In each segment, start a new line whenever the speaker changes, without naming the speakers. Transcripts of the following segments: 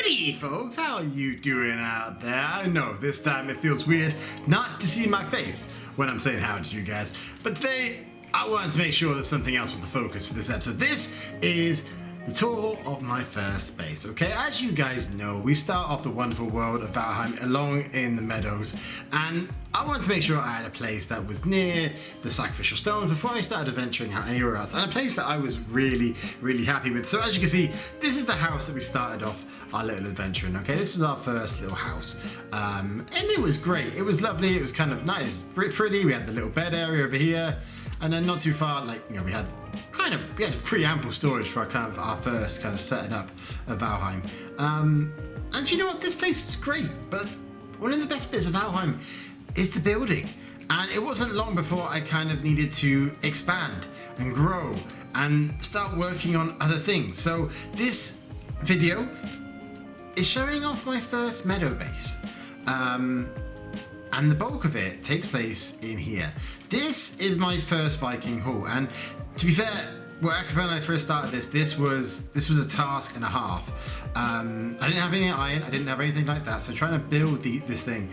Howdy folks, how are you doing out there? I know this time it feels weird not to see my face when I'm saying howdy to you guys, but today I wanted to make sure that something else was the focus for this episode. This is the tour of my first base, okay? As you guys know, we start off the wonderful world of Valheim along in the meadows, and I wanted to make sure I had a place that was near the sacrificial stones before I started adventuring out anywhere else, and a place that I was really happy with. So as you can see, this is the house that we started off our little adventure in, okay? This was our first little house, and it was great. It was lovely, it was kind of nice, pretty. We had the little bed area over here, and then not too far, like, you know, we had pretty ample storage for our first kind of setting up of Valheim. And you know what, this place is great, but one of the best bits of Valheim is the building. And it wasn't long before I kind of needed to expand and grow and start working on other things. So this video is showing off my first meadow base. And the bulk of it takes place in here. This is my first Viking haul, and to be fair, when I first started this was a task and a half. I didn't have any iron, I didn't have anything like that, so trying to build this thing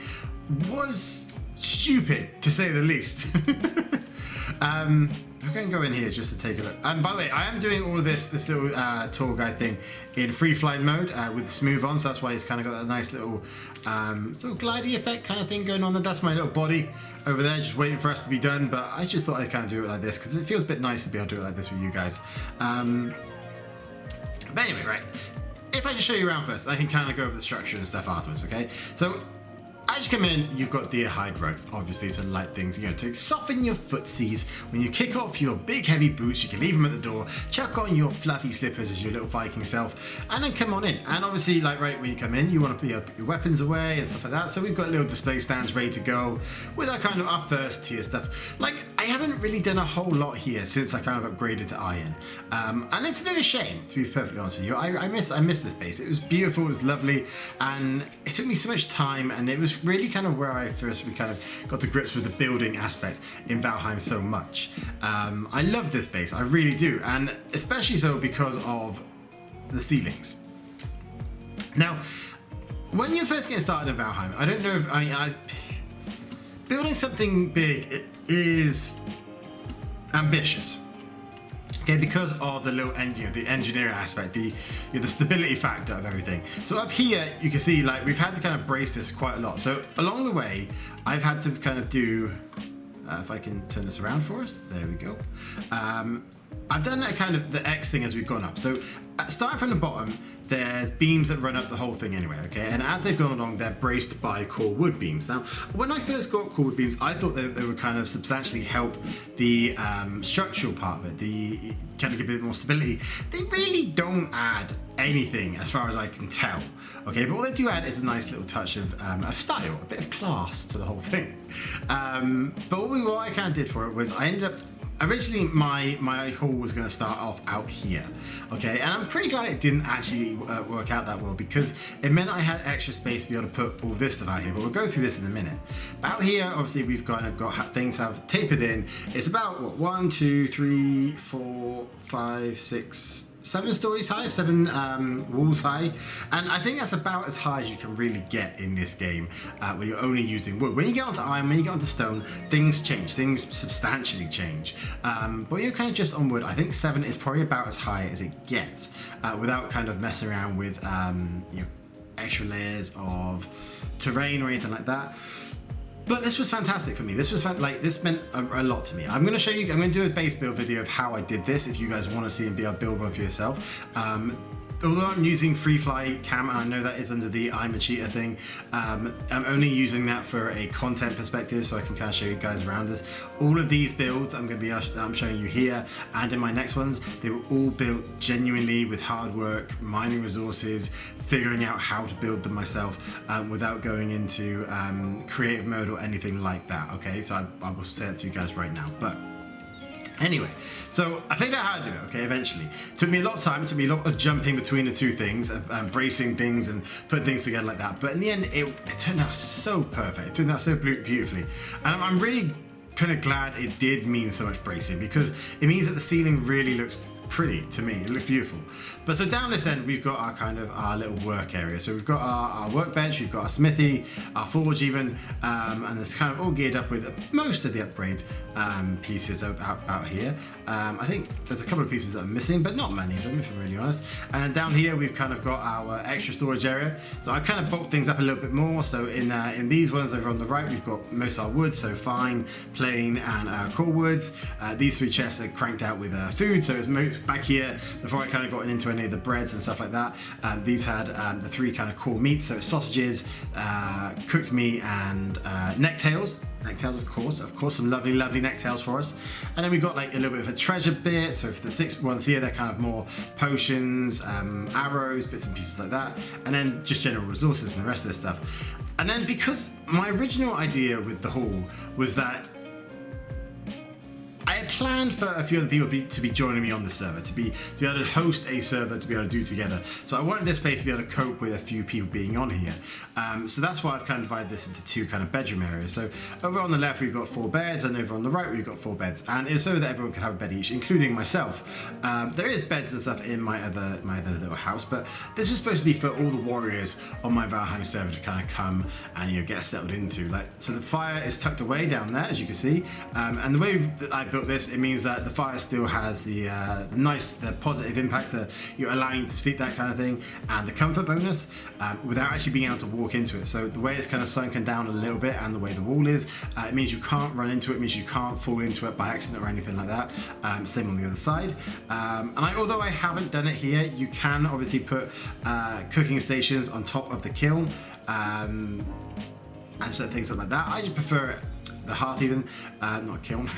was stupid, to say the least. We're going to go in here just to take a look. And by the way, I am doing all of this little tour guide thing in free flying mode with smooth on, so that's why it's kind of got that nice little sort of glidey effect kind of thing going on. And that's my little body over there just waiting for us to be done, but I just thought I'd kind of do it like this because it feels a bit nice to be able to do it like this with you guys. But anyway, right, if I just show you around first, I can kind of go over the structure and stuff afterwards, okay? So as you come in, you've got deer hide rugs, obviously, to light things, you know, to soften your footsies. When you kick off your big heavy boots, you can leave them at the door, chuck on your fluffy slippers as your little Viking self, and then come on in. And obviously, like right when you come in, you want to put your weapons away and stuff like that. So we've got little display stands ready to go with our kind of our first tier stuff. Like, I haven't really done a whole lot here since I kind of upgraded to iron. And it's a bit of a shame, to be perfectly honest with you. I miss this base. It was beautiful, it was lovely, and it took me so much time, and it was really kind of where I first kind of got to grips with the building aspect in Valheim so much. I love this base, I really do, and especially so because of the ceilings. Now, when you're first getting started in Valheim, I don't know if building something big is ambitious. Okay, because of the little the engineering aspect, the stability factor of everything. So up here, you can see, like, we've had to kind of brace this quite a lot. So along the way, I've had to kind of do, if I can turn this around for us, there we go. I've done a kind of the X thing as we've gone up. So starting from the bottom, there's beams that run up the whole thing anyway, okay? And as they've gone along, they're braced by core wood beams. Now, when I first got core wood beams, I thought that they would kind of substantially help the structural part of it, the kind of give it a bit more stability. They really don't add anything as far as I can tell, okay? But what they do add is a nice little touch of style, a bit of class to the whole thing. But what I kind of did for it was I ended up, originally my haul was going to start off out here, okay, and I'm pretty glad it didn't actually work out that well, because it meant I had extra space to be able to put all this stuff out here, but we'll go through this in a minute. But out here, obviously, we've kind of got things have tapered in. It's about, what, 1, 2, 3, 4, 5, 6, 7 stories high, 7 walls high, and I think that's about as high as you can really get in this game where you're only using wood. When you get onto iron, when you get onto stone, things change, things substantially change. But when you're kind of just on wood, I think 7 is probably about as high as it gets without kind of messing around with you know, extra layers of terrain or anything like that. But this was fantastic for me. This was this meant a lot to me. I'm going to show you. I'm going to do a base build video of how I did this. If you guys want to see and be able to build one for yourself. Although I'm using free fly cam, and I know that is under the I'm a cheater thing, I'm only using that for a content perspective, so I can kind of show you guys around us. All of these builds I'm showing you here and in my next ones, they were all built genuinely with hard work, mining resources, figuring out how to build them myself without going into creative mode or anything like that, okay? So I will say that to you guys right now. But anyway, so I figured out how to do it, okay, eventually. It took me a lot of time, it took me a lot of jumping between the two things, bracing things and putting things together like that. But in the end, it turned out so perfect. It turned out so beautifully. And I'm really kind of glad it did mean so much bracing, because it means that the ceiling really looks pretty to me. It looks beautiful. But so down this end, we've got our little work area. So we've got our workbench, we've got our smithy, our forge even, and it's kind of all geared up with most of the upgrade pieces out here. I think there's a couple of pieces that are missing, but not many of them, if I'm really honest. And then down here, we've kind of got our extra storage area. So I kind of bulked things up a little bit more. So in these ones over on the right, we've got most of our wood, so fine, plain, and core woods. These 3 chests are cranked out with food, so it's most back here before I kind of got into any of the breads and stuff like that. These had the 3 kind of core meats, so sausages, cooked meat, and necktails. Necktails, of course, some lovely necktails for us. And then we got like a little bit of a treasure bit. So for the 6 ones here, they're kind of more potions, arrows, bits and pieces like that. And then just general resources and the rest of this stuff. And then because my original idea with the haul was that I had planned for a few other people to be joining me on the server, to be able to host a server, to be able to do together. So I wanted this place to be able to cope with a few people being on here. So that's why I've kind of divided this into 2 kind of bedroom areas. So over on the left we've got 4 beds, and over on the right we've got 4 beds, and it's so that everyone can have a bed each, including myself. There is beds and stuff in my other little house, but this was supposed to be for all the warriors on my Valheim server to kind of come and get settled into. So the fire is tucked away down there, as you can see, and the way that I built this, it means that the fire still has the positive impacts that you're allowing you to sleep, that kind of thing, and the comfort bonus without actually being able to walk into it. So the way it's kind of sunken down a little bit, and the way the wall is, it means you can't run into it. It means you can't fall into it by accident or anything like that. Same on the other side. And although I haven't done it here, you can obviously put cooking stations on top of the kiln and certain things like that. I just prefer it. The hearth even, not kiln,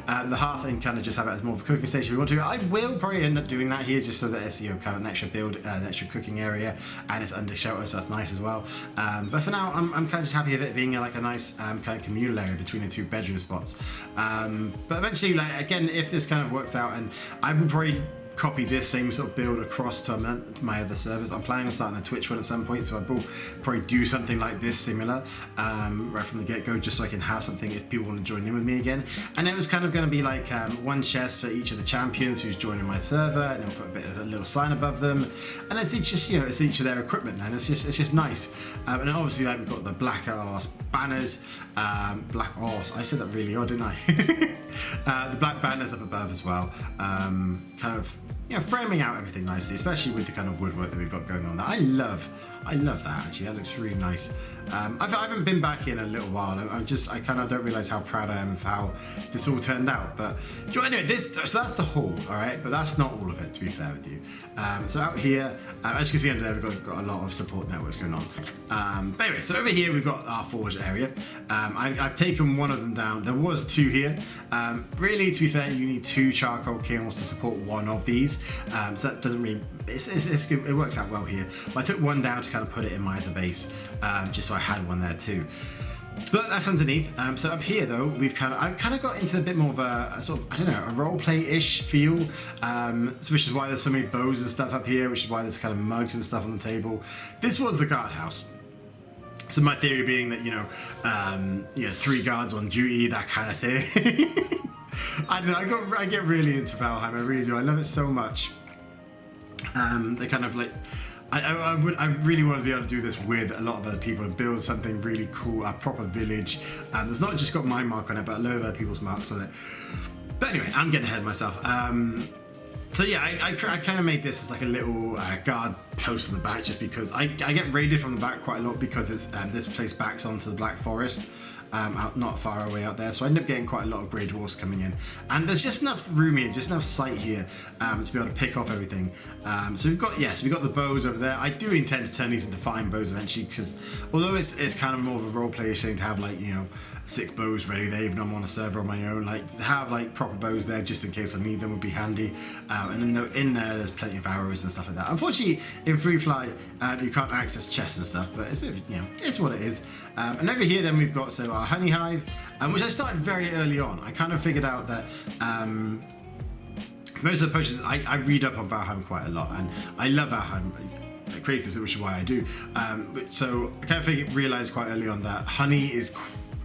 the hearth, and kind of just have it as more of a cooking station if we want to. I will probably end up doing that here just so that it's kind of an extra build, an extra cooking area, and it's under shelter, so that's nice as well. But for now, I'm kind of just happy with it being like a nice kind of communal area between the 2 bedroom spots. But eventually, like again, if this kind of works out, and I would probably copy this same sort of build across to my other servers. I'm planning on starting a Twitch one at some point, so I will probably do something like this similar right from the get-go, just so I can have something if people want to join in with me again. And it was kind of going to be like 1 chest for each of the champions who's joining my server, and I'll put a little sign above them, and it's just it's each of their equipment, and it's just nice. And obviously, like, we've got the black arse banners, black arse. I said that really odd, didn't I? The black banners up above as well, kind of framing out everything nicely, especially with the kind of woodwork that we've got going on there. I love that, actually. That looks really nice. I haven't been back in a little while. I kind of don't realize how proud I am of how this all turned out. But anyway, so that's the haul, all right? But that's not all of it, to be fair with you. So out here, as you can see under there, we've got a lot of support networks going on. But anyway, so over here we've got our forge area. I've taken one of them down. There was 2 here. Really, to be fair, you need 2 charcoal kilns to support one of these. So that doesn't really, it's good. It works out well here. But I took one down to kind of put it in my other base, just so I had one there too. But that's underneath. So up here though, I've kind of got into a bit more of a sort of, I don't know, a roleplay-ish feel, which is why there's so many bows and stuff up here, which is why there's kind of mugs and stuff on the table. This was the guardhouse. So my theory being that 3 guards on duty, that kind of thing. I don't know. I get really into Valheim. I really do. I love it so much. They kind of like. I really want to be able to do this with a lot of other people and build something really cool, a proper village. It's not just got my mark on it, but a load of other people's marks on it. But anyway, I'm getting ahead of myself. So yeah, I kind of made this as like a little guard post on the back, just because I get raided from the back quite a lot, because it's this place backs onto the Black Forest. Out not far away out there, so I end up getting quite a lot of grey dwarfs coming in, and there's just enough room here, just enough sight here to be able to pick off everything. So we've got the bows over there. I do intend to turn these into fine bows eventually, because although it's kind of more of a role-playish thing to have 6 bows ready there, even though I'm on a server on my own, to have proper bows there just in case I need them would be handy. And then in there there's plenty of arrows and stuff like that. Unfortunately, in Free Fly you can't access chests and stuff, but it's a bit of, it's what it is. And over here then we've got our honey hive, which I started very early on. I kind of figured out that most of the potions, I read up on Valheim quite a lot, and I love Valheim. Crazy, which is why I do. So I kind of realized quite early on that honey is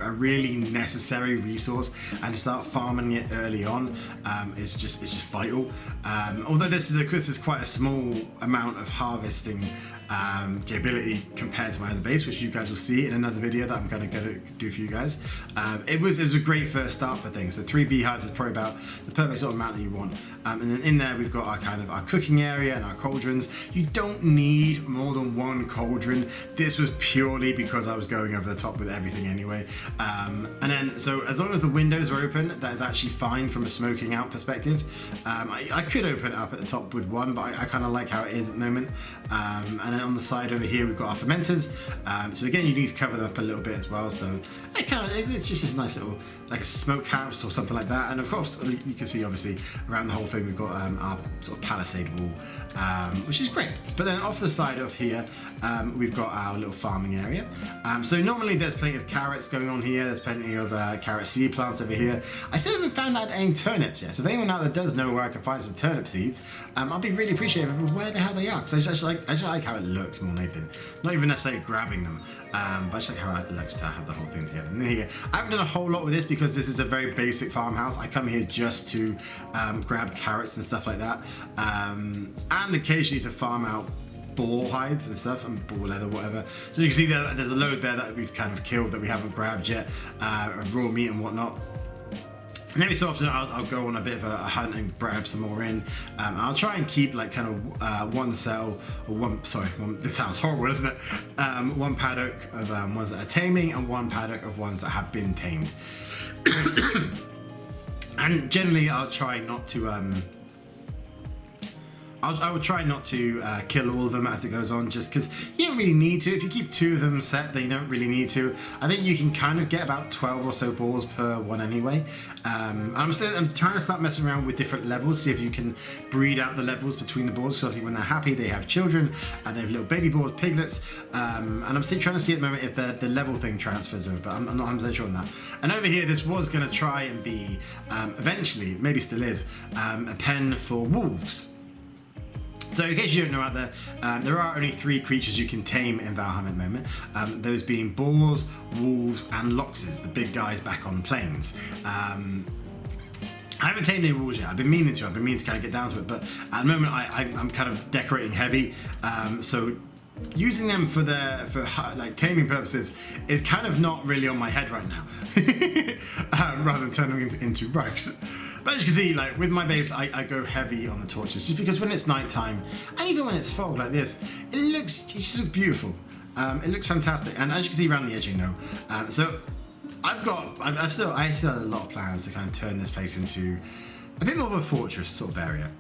a really necessary resource, and to start farming it early on is just vital. Although this is quite a small amount of harvesting capability compared to my other base, which you guys will see in another video that I'm going to do for you guys. It was a great first start for things. So 3 beehives is probably about the perfect sort of amount that you want. And then in there we've got our cooking area and our cauldrons. You don't need more than 1 cauldron. This was purely because I was going over the top with everything anyway. And then so as long as the windows are open, that is actually fine from a smoking out perspective. I could open it up at the top with 1, but I kind of like how it is at the moment. And then on the side over here we've got our fermenters. So again, you need to cover them up a little bit as well. So it's just a nice little, like a smokehouse or something like that. And of course you can see obviously around the whole thing we've got our sort of palisade wall, which is great. But then off the side of here we've got our little farming area. So normally there's plenty of carrots going on here. There's plenty of carrot seed plants over here. I still haven't found out any turnips yet. So if anyone out there does know where I can find some turnip seeds, I'll be really appreciative of where the hell they are, because I just like how it looks more than anything. Not even necessarily grabbing them, but I just like how it looks to have the whole thing together. And here, I haven't done a whole lot with this because this is a very basic farmhouse. I come here just to grab carrots and stuff like that, and occasionally to farm out boar hides and stuff, and boar leather, whatever. So you can see there's a load there that we've kind of killed that we haven't grabbed yet, of raw meat and whatnot. And every so often I'll go on a bit of a hunt and grab some more in. I'll try and keep like kind of one cell, or one, this sounds horrible, doesn't it? One paddock of ones that are taming, and 1 paddock of ones that have been tamed. And generally I'll try not to I would try not to kill all of them as it goes on, just because you don't really need to. If you keep 2 of them set, then you don't really need to. I think you can kind of get about 12 or so boars per one anyway. I'm trying to start messing around with different levels, see if you can breed out the levels between the boars. So I think when they're happy, they have children, and they have little baby boars, piglets. And I'm still trying to see at the moment if the level thing transfers over, but I'm not 100% sure on that. And over here, this was going to try and be, eventually, maybe still is, a pen for wolves. So in case you don't know out there, there are only 3 creatures you can tame in Valheim at the moment, those being boars, wolves and loxes, the big guys back on plains. I haven't tamed any wolves yet. I've been meaning to kind of get down to it, but at the moment I'm kind of decorating heavy, so using them for like taming purposes is kind of not really on my head right now, rather than turning them into rugs. But as you can see, like with my base, I go heavy on the torches, just because when it's nighttime, and even when it's fog like this, it's just beautiful. It looks fantastic, and as you can see around the edging though, so I still have a lot of plans to kind of turn this place into a bit more of a fortress sort of area.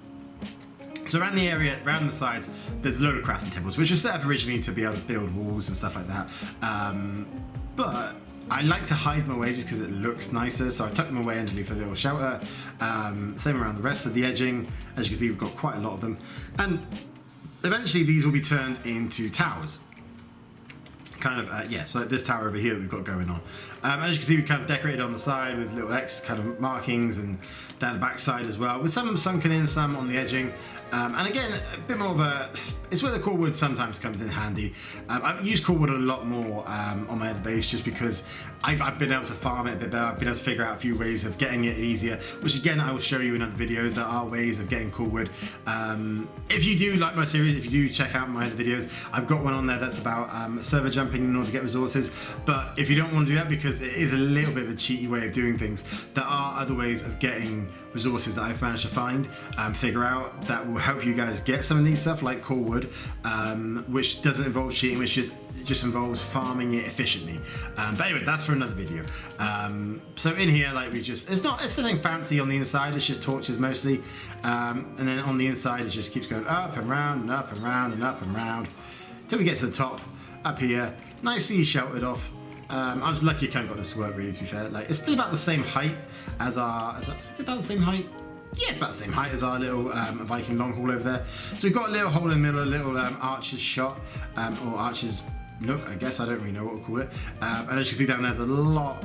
So around the area, around the sides, there's a load of crafting tables, which were set up originally to be able to build walls and stuff like that. But I like to hide them away just because it looks nicer, so I tuck them away underneath a little shelter. Same around the rest of the edging. As you can see, we've got quite a lot of them. And eventually these will be turned into towers. So like this tower over here that we've got going on. As you can see, we've kind of decorated on the side with little X kind of markings, and down the back side as well, with some sunken in, some on the edging. And again, a bit more of it's where the core wood sometimes comes in handy. I've used core wood a lot more on my other base, just because I've been able to farm it a bit better. I've been able to figure out a few ways of getting it easier, which again I will show you in other videos. There are ways of getting core wood. If you do like my series, if you do check out my other videos, I've got one on there that's about server jumping in order to get resources. But if you don't want to do that, because it is a little bit of a cheaty way of doing things, there are other ways of getting resources that I've managed to find and figure out that will help you guys get some of these stuff, like core wood, which doesn't involve cheating, which just involves farming it efficiently. But anyway, that's for another video. So in here, like it's nothing fancy on the inside, it's just torches mostly. And then on the inside, it just keeps going up and round and up and round and up and round till we get to the top up here, nicely sheltered off. I was lucky I kind of got this to work, really, to be fair. Like, it's still about the same height as our... Is it about the same height? Yeah, it's about the same height as our little Viking long hall over there. So we've got a little hole in the middle, a little archer's shot, or archer's nook, I guess. I don't really know what to call it. And as you can see down there's a lot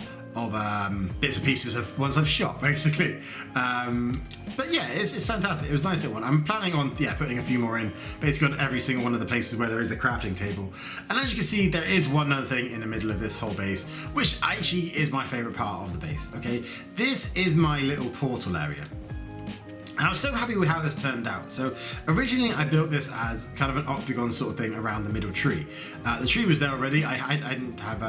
bits and pieces of ones I've shot, basically. But yeah, it's fantastic. It was a nice little one. I'm planning on putting a few more in, basically on every single one of the places where there is a crafting table. And as you can see, there is one other thing in the middle of this whole base, which actually is my favorite part of the base. Okay, this is my little portal area. And I was so happy with how this turned out. So originally I built this as kind of an octagon sort of thing around the middle tree. The tree was there already. I didn't have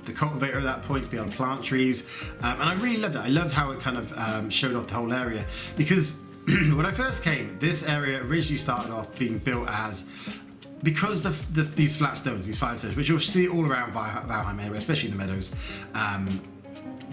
the cultivator at that point to be able to plant trees. And I really loved it. I loved how it kind of showed off the whole area. Because when I first came, this area originally started off being built as, because these flat stones, these 5 stones, which you'll see all around Valheim Meadow, especially in the meadows,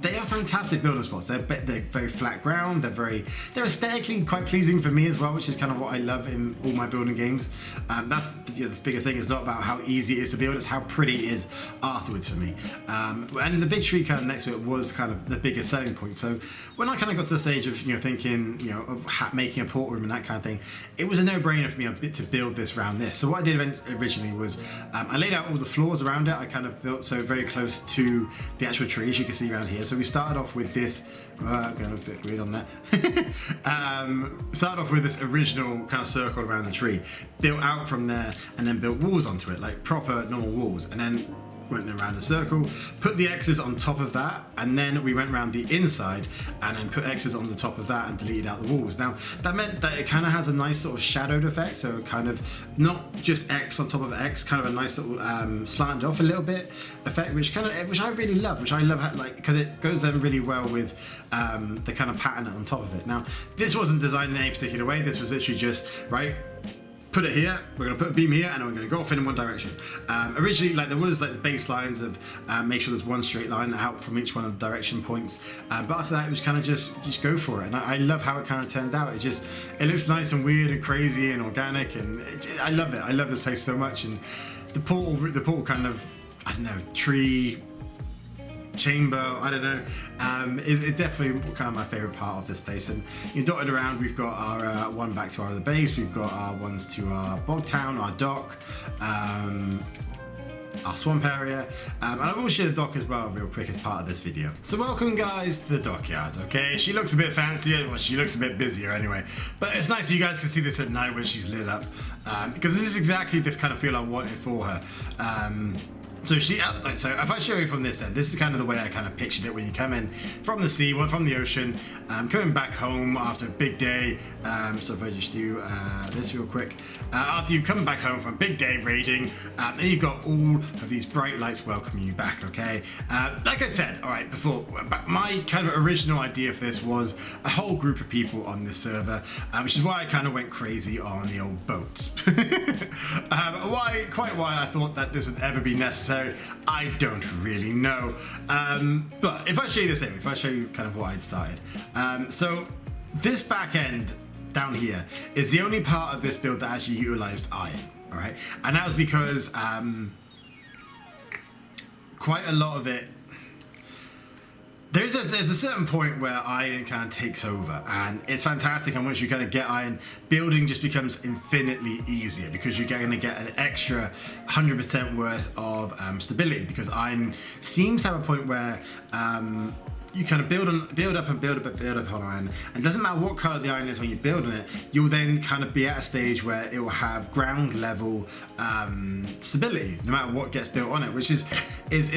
they are fantastic building spots. They're very flat ground. They're aesthetically quite pleasing for me as well, which is kind of what I love in all my building games. That's the biggest thing. It's not about how easy it is to build; it's how pretty it is afterwards for me. And the big tree kind of next to it was kind of the biggest selling point. So when I kind of got to the stage of thinking of making a portal room and that kind of thing, it was a no-brainer for me to build this around this. So what I did originally was I laid out all the floors around it. I kind of built so very close to the actual tree, as you can see around here. So we started off with this, going a bit weird on that. Started off with this original kind of circle around the tree, built out from there, and then built walls onto it, like proper normal walls, and then went around a circle, put the X's on top of that, and then we went around the inside and then put X's on the top of that and deleted out the walls. Now that meant that it kind of has a nice sort of shadowed effect, so kind of not just X on top of X, kind of a nice little slanted off a little bit effect, which I really love, because it goes then really well with the kind of pattern on top of it. Now this wasn't designed in any particular way. This was literally just put it here, we're going to put a beam here, and we're going to go off in one direction. Originally, there was the baselines of make sure there's one straight line out from each one of the direction points, but after that it was kind of just go for it. And I love how it kind of turned out. It looks nice and weird and crazy and organic, and I love it. I love this place so much. And the portal kind of, I don't know, tree chamber, I don't know, it's definitely kind of my favorite part of this place. And dotted around, we've got our one back to our other base, we've got our ones to our bog town, our dock, our swamp area, and I will show the dock as well real quick as part of this video. So welcome guys to the dockyard. Okay, she looks a bit fancier, well, she looks a bit busier anyway, but it's nice that you guys can see this at night when she's lit up, because this is exactly the kind of feel I wanted for her. So if I show you from this end, this is kind of the way I kind of pictured it when you come in from the sea, from the ocean, coming back home after a big day. So if I just do this real quick, after you come back home from a big day raiding, then you've got all of these bright lights welcoming you back, okay? Like I said, all right, before, my kind of original idea for this was a whole group of people on this server, which is why I kind of went crazy on the old boats. Why I thought that this would ever be necessary, I don't really know. But if I show you this area, if I show you kind of what I'd started. So this back end down here is the only part of this build that actually utilized iron, all right? And that was because quite a lot of it, there's a certain point where iron kind of takes over, and it's fantastic. And once you kind of get iron, building just becomes infinitely easier because you're going to get an extra 100% worth of stability, because iron seems to have a point where you kind of build up on iron, and it doesn't matter what color the iron is when you're building it, you'll then kind of be at a stage where it will have ground level stability no matter what gets built on it, which is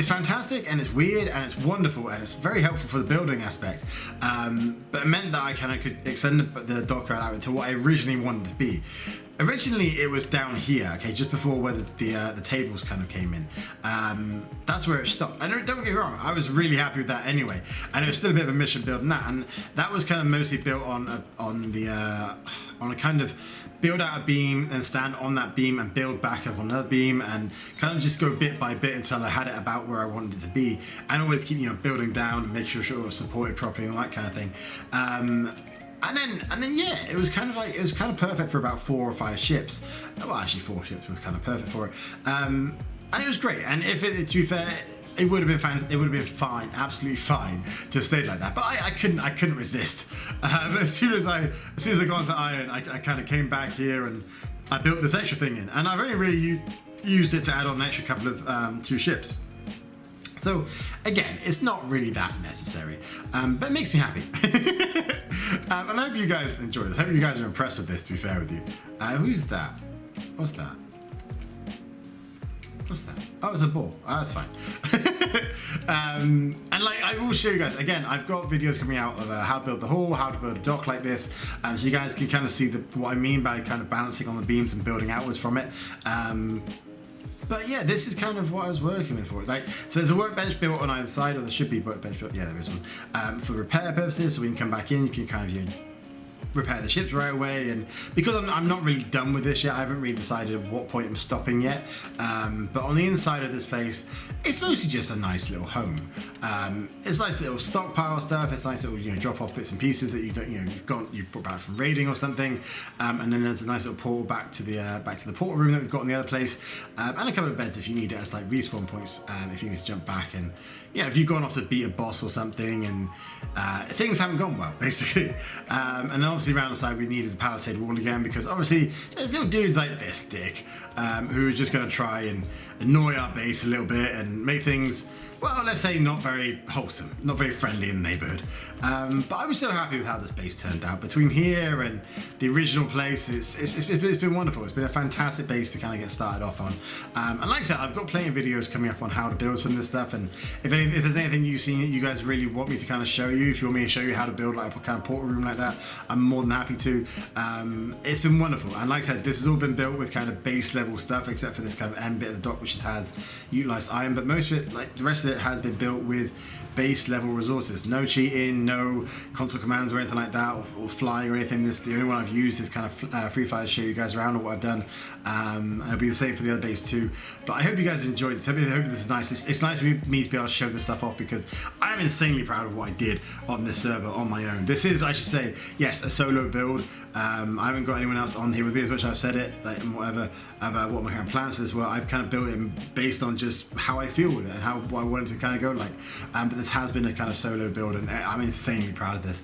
fantastic, and it's weird, and it's wonderful, and it's very helpful for the building aspect. But it meant that I kind of could extend the dockyard out into what I originally wanted to be. Originally it was down here, okay, just before where the tables kind of came in. That's where it stopped. And don't get me wrong, I was really happy with that anyway. And it was still a bit of a mission building that, and that was kind of mostly built on a kind of build out a beam and stand on that beam and build back up on another beam, and kind of just go bit by bit until I had it about where I wanted it to be, and always keep building down and make sure it was supported properly and all that kind of thing. And then yeah, it was kind of perfect for about 4 or 5 ships. Well, actually 4 ships were kind of perfect for it. And it was great. And to be fair, it would have been fine. It would have been fine, absolutely fine, to have stayed like that. But I couldn't resist. As soon as I got onto iron, I kind of came back here and I built this extra thing in. And I've only really used it to add on an extra couple of 2 ships. So again, it's not really that necessary, but it makes me happy. And I hope you guys enjoy this. I hope you guys are impressed with this, to be fair with you. Who's that? What's that? What's that? Oh, it's a ball. Oh, that's fine. And like, I will show you guys, again, I've got videos coming out of how to build the hull, how to build a dock like this, so you guys can kind of see what I mean by kind of balancing on the beams and building outwards from it. But yeah, this is kind of what I was working with for it. Like, so there's a workbench built on either side, or there should be workbench built. Yeah, there is one for repair purposes. So we can come back in. You can kind of repair the ships right away. And because I'm not really done with this yet, I haven't really decided at what point I'm stopping yet. But on the inside of this place, it's mostly just a nice little home. It's nice little stockpile stuff. It's nice little drop off bits and pieces that you've brought back from raiding or something. And then there's a nice little portal back to the portal room that we've got in the other place, and a couple of beds if you need it as like respawn points. If you need to jump back, and if you've gone off to beat a boss or something and things haven't gone well, basically. And then obviously around the side we needed a palisade wall again, because obviously there's little dudes like this dick who are just going to try and annoy our base a little bit and make things, well, let's say not very wholesome, not very friendly in the neighborhood. But I was so happy with how this base turned out. Between here and the original place, it's been wonderful. It's been a fantastic base to kind of get started off on. And like I said, I've got plenty of videos coming up on how to build some of this stuff. And if there's anything you've seen that you guys really want me to kind of show you, if you want me to show you how to build like a kind of portal room like that, I'm more than happy to. It's been wonderful. And like I said, this has all been built with kind of base level stuff, except for this kind of end bit of the dock, which has utilized iron. But most of it, like the rest of it, has been built with base level resources. No cheating, no console commands or anything like that, or flying or anything. The only one I've used is kind of free fly to show you guys around what I've done. And it'll be the same for the other base too. But I hope you guys enjoyed this. I hope this is nice. It's nice for me to be able to show this stuff off, because I am insanely proud of what I did on this server on my own. This is, I should say, yes, a solo build. I haven't got anyone else on here with me, as much as I've said it, like, and whatever, what my kind of plans for this were. I've kind of built it based on just how I feel with it and what I wanted to kind of go like. But this has been a kind of solo build, and I'm insanely proud of this.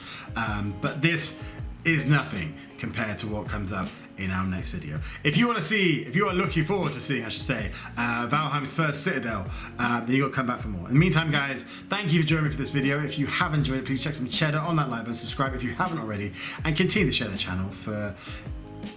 But this is nothing compared to what comes up in our next video. If you are looking forward to seeing, I should say, Valheim's first citadel, then you got to come back for more. In the meantime, guys, thank you for joining me for this video. If you have enjoyed it, please check some cheddar on that like button, subscribe if you haven't already, and continue to share the channel for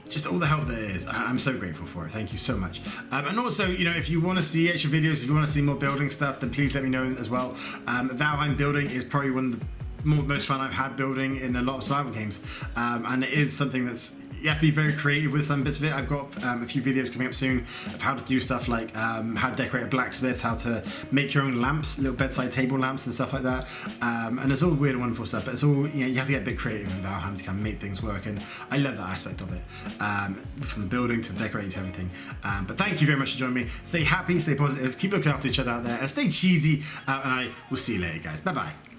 just all the help that it is. I'm so grateful for it. Thank you so much. And also, if you want to see extra videos, if you want to see more building stuff, then please let me know as well. Valheim building is probably one of the most fun I've had building in a lot of survival games, and it is something that's, you have to be very creative with some bits of it. I've got a few videos coming up soon of how to do stuff like how to decorate a blacksmith, how to make your own lamps, little bedside table lamps and stuff like that. And it's all weird and wonderful stuff, but it's all, you have to get a bit creative in Valheim to kind of make things work, and I love that aspect of it, from the building to the decorating to everything. But thank you very much for joining me. Stay happy, stay positive, keep looking after each other out there, and stay cheesy, and I will see you later, guys. Bye bye.